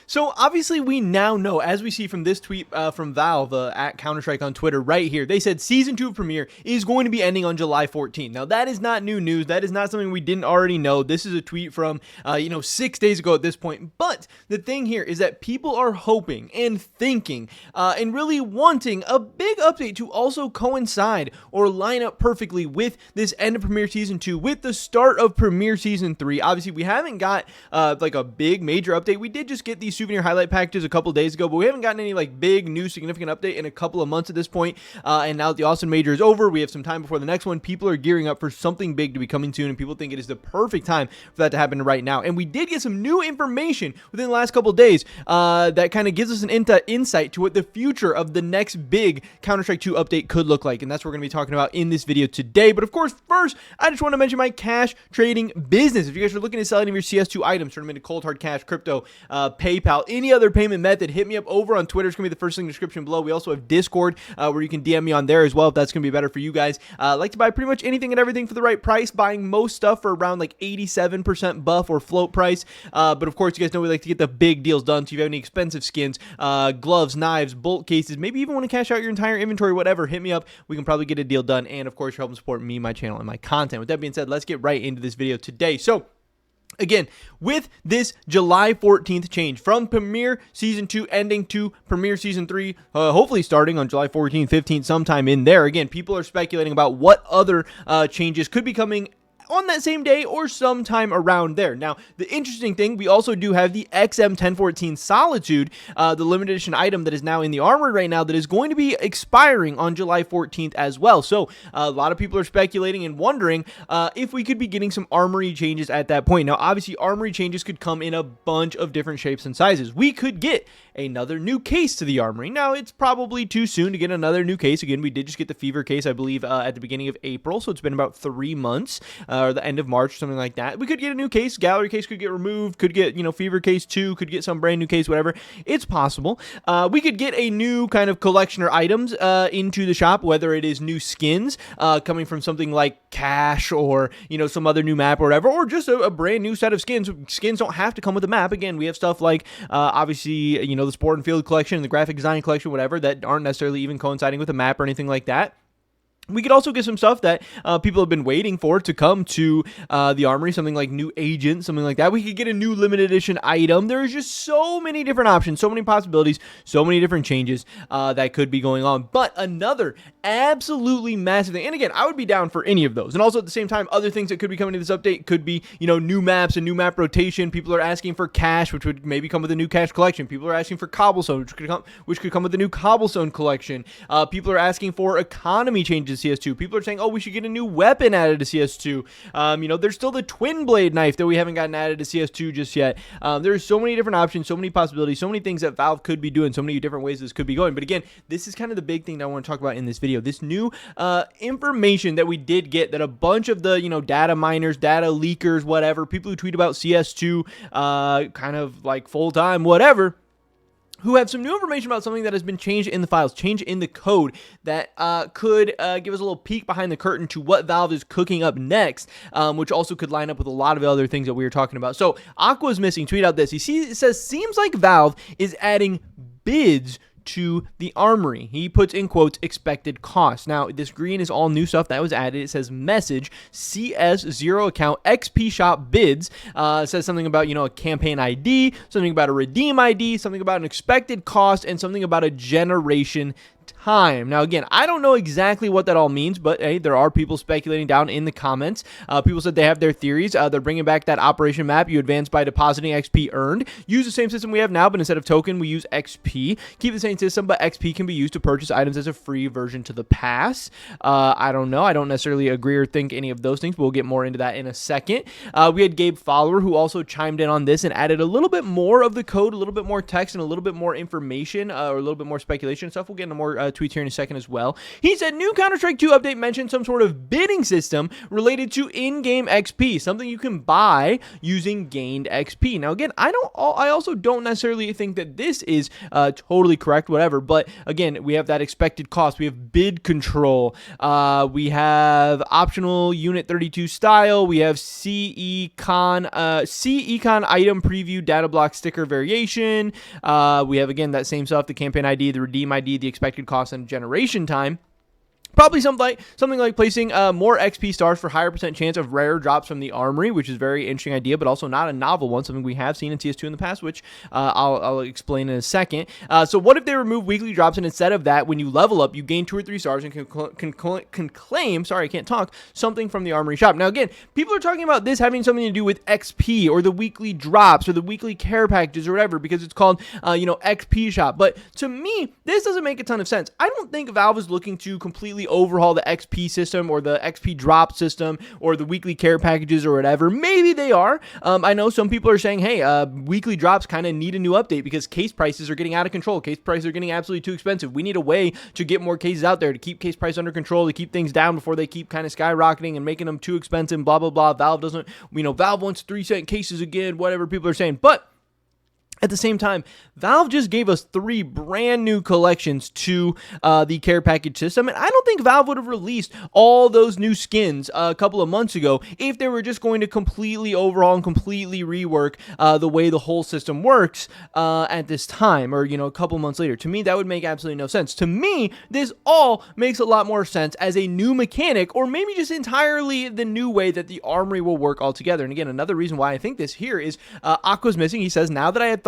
So obviously we now know, as we see from this tweet from Valve at Counter-Strike on Twitter right here, they said Season 2 of Premier is going to be ending on July 14th. Now that is not new news. That is not something we didn't already know. This is a tweet from, 6 days ago at this point. But the thing here is that people are hoping and thinking and really wanting a big update to also coincide or line up perfectly with this end of Premier Season 2, with the start of Premier Season 3. Obviously, we haven't got like a big major update. We did just get these souvenir highlight packages a couple days ago, but we haven't gotten any like big new significant update in a couple of months at this point. And now that the Austin Major is over, we have some time before the next one. People are gearing up for something big to be coming soon, and people think it is the perfect time for that to happen right now. And we did get some new information within the last couple of days that kind of gives us an insight to what the future of the next big Counter-Strike 2 update could look like, and that's what we're going to be talking about in this video today. But of course, first, I just want to mention my cash trading business. If you guys are looking to sell any of your CS2 items, turn them into cold hard cash, crypto, PayPal, any other payment method, hit me up over on Twitter. It's going to be the first link in the description below. We also have Discord where you can DM me on there as well if that's going to be better for you guys. I like to buy pretty much anything and everything for the right price, buying most stuff for around like 87% buff or float price. But of course, you guys know we like to get the big deals done. So if you have any expensive skins, gloves, knives, bolt cases, maybe even want to cash out your entire inventory, whatever, hit me up. We can probably get a deal done. And of course, you're helping support me, my channel, and my content. With that being said, let's get right into this video today. So again, with this July 14th change from Premier Season 2 ending to Premier Season 3, hopefully starting on July 14th, 15th, sometime in there. Again, people are speculating about what other changes could be coming on that same day or sometime around there. Now, the interesting thing, we also do have the XM1014 Solitude, the limited edition item that is now in the Armory right now that is going to be expiring on July 14th as well. So a lot of people are speculating and wondering if we could be getting some Armory changes at that point. Now, obviously, Armory changes could come in a bunch of different shapes and sizes. We could get another new case to the Armory. Now, it's probably too soon to get another new case. Again, we did just get the Fever case, I believe, at the beginning of April, so it's been about 3 months. Or the end of March, something like that. We could get a new case. Gallery case could get removed. Could get, Fever case 2. Could get some brand new case, whatever. It's possible. We could get a new kind of collectioner items into the shop, whether it is new skins coming from something like Cash or, some other new map or whatever, or just a brand new set of skins. Skins don't have to come with a map. Again, we have stuff like, obviously, the Sport and Field collection, the graphic design collection, whatever, that aren't necessarily even coinciding with a map or anything like that. We could also get some stuff that people have been waiting for to come to the Armory, something like new agent, something like that. We could get a new limited edition item. There's just so many different options, so many possibilities, so many different changes that could be going on. But another absolutely massive thing, and again, I would be down for any of those. And also at the same time, other things that could be coming to this update could be, new maps and new map rotation. People are asking for Cash, which would maybe come with a new Cash collection. People are asking for Cobblestone, which could come with a new Cobblestone collection. People are asking for economy changes CS2. People are saying, oh, we should get a new weapon added to CS2. There's still the twin blade knife that we haven't gotten added to CS2 just yet. There's so many different options, so many possibilities, so many things that Valve could be doing, so many different ways this could be going. But again, this is kind of the big thing that I want to talk about in this video. This new information that we did get, that a bunch of the, data miners, data leakers, whatever, people who tweet about CS2 kind of like full-time, whatever, who have some new information about something that has been changed in the files, changed in the code that could give us a little peek behind the curtain to what Valve is cooking up next, which also could line up with a lot of other things that we were talking about. So Aqua's Missing tweet out this. It says, seems like Valve is adding bids to the Armory. He puts in quotes expected cost. Now, this green is all new stuff that was added. It says message CS0 account XP shop bids. It says something about, a campaign ID, something about a redeem ID, something about an expected cost, and something about a generation time. Now, again, I don't know exactly what that all means, but hey, there are people speculating down in the comments. People said they have their theories. They're bringing back that operation map. You advance by depositing XP earned. Use the same system we have now, but instead of token, we use XP. Keep the same system, but XP can be used to purchase items as a free version to the pass. I don't know. I don't necessarily agree or think any of those things, but we'll get more into that in a second. We had Gabe Follower, who also chimed in on this and added a little bit more of the code, a little bit more text, and a little bit more information, or a little bit more speculation stuff. We'll get into more tweets here in a second as well. He said, new Counter-Strike 2 update mentioned some sort of bidding system related to in-game XP, something you can buy using gained XP. Now, again, I also don't necessarily think that this is totally correct, whatever, but again, we have that expected cost. We have bid control. We have optional unit 32 style. We have C-Econ item preview data block sticker variation. We have, again, that same stuff, the campaign ID, the redeem ID, the expected cost, and generation time. Probably something like placing more XP stars for higher % chance of rare drops from the Armory, which is a very interesting idea, but also not a novel one, something we have seen in CS2 in the past, which I'll explain in a second. So what if they remove weekly drops, and instead of that, when you level up, you gain 2 or 3 stars and can claim, sorry, I can't talk, something from the Armory shop. Now, again, people are talking about this having something to do with XP or the weekly drops or the weekly care packages or whatever, because it's called, XP shop. But to me, this doesn't make a ton of sense. I don't think Valve is looking to completely overhaul the XP system or the XP drop system or the weekly care packages or whatever. Maybe they are. I know some people are saying, hey, weekly drops kind of need a new update because case prices are getting out of control. Case prices are getting absolutely too expensive. We need a way to get more cases out there, to keep case price under control, to keep things down before they keep kind of skyrocketing and making them too expensive, blah, blah, blah. Valve wants 3-cent cases again, whatever people are saying. But at the same time, Valve just gave us 3 brand new collections to the care package system, and I don't think Valve would have released all those new skins a couple of months ago if they were just going to completely overhaul and completely rework the way the whole system works at this time, or a couple months later. To me, that would make absolutely no sense. To me, this all makes a lot more sense as a new mechanic, or maybe just entirely the new way that the Armory will work altogether. And again, another reason why I think this here is Aqua's missing. He says, now that I had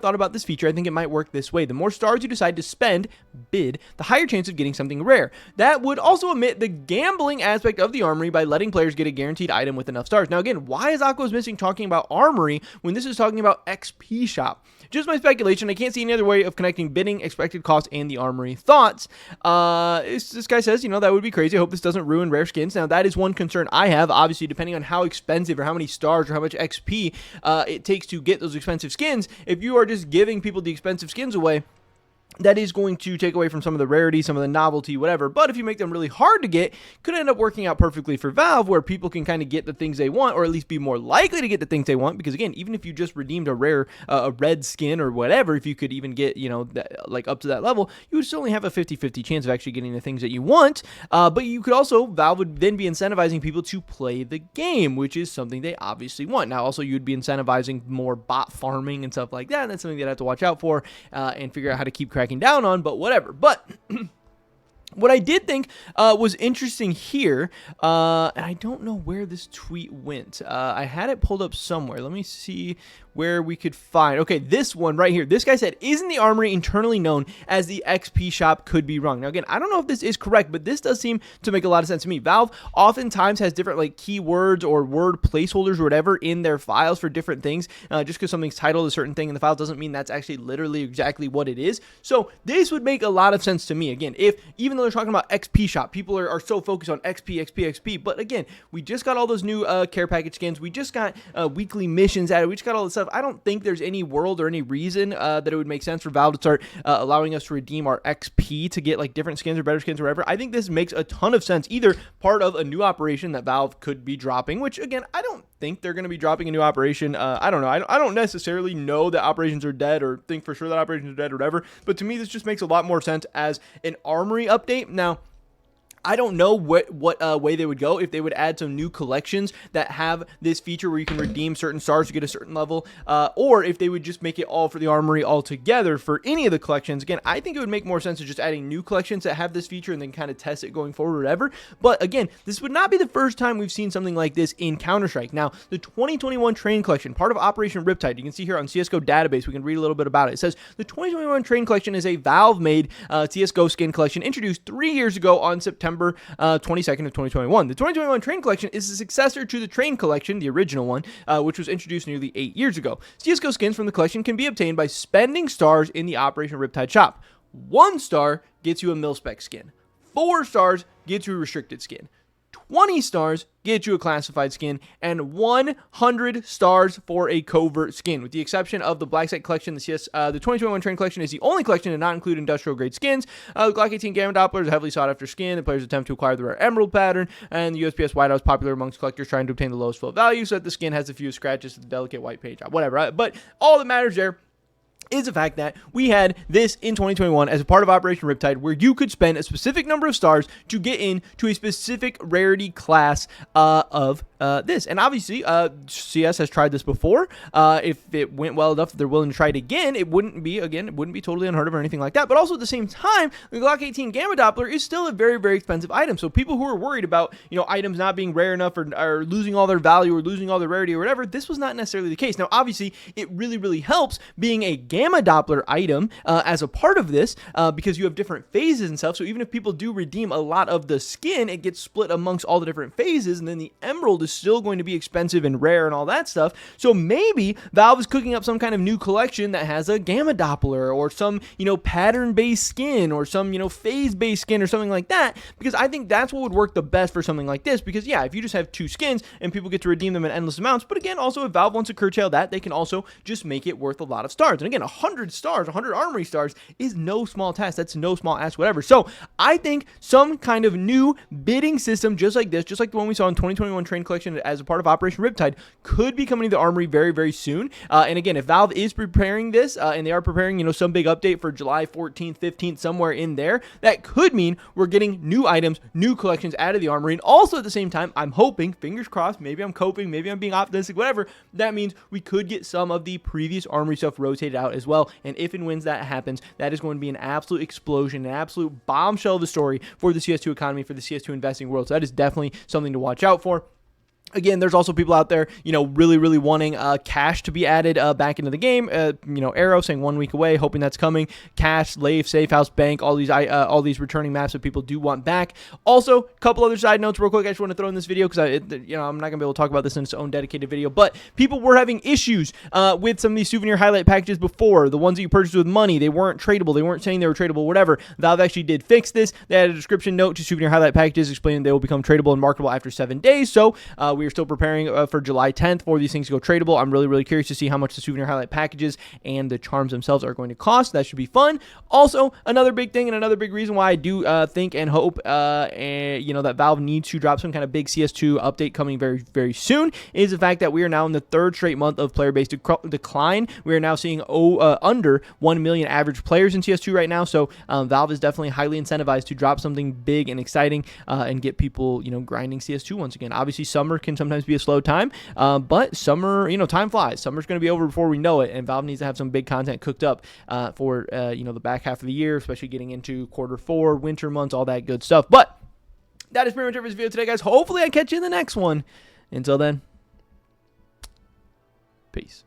thought about this feature, I think it might work this way. The more stars you decide to spend, bid, the higher chance of getting something rare. That would also omit the gambling aspect of the Armory by letting players get a guaranteed item with enough stars. Now, again, why is Aqua's missing talking about Armory when this is talking about XP shop? Just my speculation. I can't see any other way of connecting bidding, expected cost, and the Armory. Thoughts? This guy says, that would be crazy. I hope this doesn't ruin rare skins. Now, that is one concern I have. Obviously, depending on how expensive or how many stars or how much XP it takes to get those expensive skins, if you are just giving people the expensive skins away, that is going to take away from some of the rarity, some of the novelty, whatever. But if you make them really hard to get, could end up working out perfectly for Valve, where people can kind of get the things they want, or at least be more likely to get the things they want. Because again, even if you just redeemed a rare, a red skin or whatever, if you could even get, like up to that level, you would still only have a 50-50 chance of actually getting the things that you want. But you could also, Valve would then be incentivizing people to play the game, which is something they obviously want. Now, also, you'd be incentivizing more bot farming and stuff like that. And that's something they'd have to watch out for and figure out how to keep cracking down on, but whatever. But what I did think was interesting here, and I don't know where this tweet went. I had it pulled up somewhere. Let me see where we could find. Okay, this one right here. This guy said, isn't the Armory internally known as the XP shop? Could be wrong. Now, again, I don't know if this is correct, but this does seem to make a lot of sense to me. Valve oftentimes has different keywords or word placeholders or whatever in their files for different things. Just because something's titled a certain thing in the file doesn't mean that's actually literally exactly what it is. So this would make a lot of sense to me. Again, even though they're talking about XP shop, people are so focused on XP, but again, we just got all those new care package skins. We just got weekly missions added. We just got all this stuff. I don't think there's any world or any reason that it would make sense for Valve to start allowing us to redeem our XP to get different skins or better skins or whatever. I think this makes a ton of sense. Either part of a new operation that Valve could be dropping, which again, I don't think they're going to be dropping a new operation. I don't know. I don't necessarily know that operations are dead or think for sure that operations are dead or whatever. But to me, this just makes a lot more sense as an Armory update. Now, I don't know what way they would go if they would add some new collections that have this feature where you can redeem certain stars to get a certain level, or if they would just make it all for the Armory altogether for any of the collections. Again, I think it would make more sense to just adding new collections that have this feature and then kind of test it going forward or whatever. But again, this would not be the first time we've seen something like this in Counter-Strike. Now, the 2021 Train Collection, part of Operation Riptide, you can see here on CSGO database, we can read a little bit about it. It says, the 2021 Train Collection is a Valve-made CSGO skin collection introduced 3 years ago on September 22nd of 2021. The 2021 Train Collection is the successor to the Train Collection, the original one, which was introduced nearly 8 years ago. CSGO skins from the collection can be obtained by spending stars in the Operation Riptide shop. 1 star gets you a mil-spec skin. 4 stars gets you a restricted skin. 20 stars get you a classified skin, and 100 stars for a covert skin. With the exception of the Black Site collection, the 2021 Train collection is the only collection to not include industrial grade skins. The Glock 18 Gamma Doppler is a heavily sought after skin. The players attempt to acquire the rare emerald pattern, and the USPS Whiteout is popular amongst collectors trying to obtain the lowest float value so that the skin has the fewest scratches to the delicate white paint job. Whatever. But all that matters there is the fact that we had this in 2021 as a part of Operation Riptide, where you could spend a specific number of stars to get into a specific rarity class of this. And obviously, CS has tried this before. If it went well enough that they're willing to try it again, it wouldn't be totally unheard of or anything like that. But also at the same time, the Glock 18 Gamma Doppler is still a very, very expensive item. So people who are worried about, items not being rare enough or losing all their value or losing all their rarity or whatever, this was not necessarily the case. Now, obviously, it really, really helps being a Gamma Doppler item as a part of this because you have different phases and stuff. So even if people do redeem a lot of the skin, it gets split amongst all the different phases, and then the emerald is still going to be expensive and rare and all that stuff. So maybe Valve is cooking up some kind of new collection that has a Gamma Doppler or some, pattern-based skin or some, phase-based skin or something like that, because I think that's what would work the best for something like this. Because yeah, if you just have 2 skins and people get to redeem them in endless amounts, but again, also if Valve wants to curtail that, they can also just make it worth a lot of stars. And again, 100 stars, 100 Armory stars is no small task. That's no small ask, whatever. So I think some kind of new bidding system just like this, just like the one we saw in 2021 Train Collection as a part of Operation Riptide, could be coming to the Armory very, very soon. And again, if Valve is preparing this, and they are preparing, some big update for July 14th, 15th, somewhere in there, that could mean we're getting new items, new collections out of the Armory. And also at the same time, I'm hoping, fingers crossed, maybe I'm coping, maybe I'm being optimistic, whatever, that means we could get some of the previous Armory stuff rotated out as well. And if and when that happens, that is going to be an absolute explosion, an absolute bombshell of a story for the CS2 economy, for the CS2 investing world. So that is definitely something to watch out for. Again, there's also people out there, really, really wanting cash to be added back into the game. Arrow saying 1 week away, hoping that's coming. Cash, Leif, Safe House, Bank, all these returning maps that people do want back. Also, a couple other side notes real quick I just want to throw in this video because I'm not going to be able to talk about this in its own dedicated video, but people were having issues with some of these souvenir highlight packages before. The ones that you purchased with money, they weren't tradable. They weren't saying they were tradable, whatever. Valve actually did fix this. They had a description note to souvenir highlight packages explaining they will become tradable and marketable after 7 days. So we are still preparing for July 10th for these things to go tradable. I'm really, really curious to see how much the souvenir highlight packages and the charms themselves are going to cost. That should be fun. Also, another big thing and another big reason why I do think and hope that Valve needs to drop some kind of big CS2 update coming very, very soon is the fact that we are now in the 3rd straight month of player-based decline. We are now seeing under 1 million average players in CS2 right now. So Valve is definitely highly incentivized to drop something big and exciting and get people, grinding CS2 once again. Obviously, summer can sometimes be a slow time, but summer, time flies. Summer's going to be over before we know it, and Valve needs to have some big content cooked up for the back half of the year, especially getting into Q4, winter months, all that good stuff. But that is pretty much it for this video today, guys. Hopefully I catch you in the next one. Until then, peace.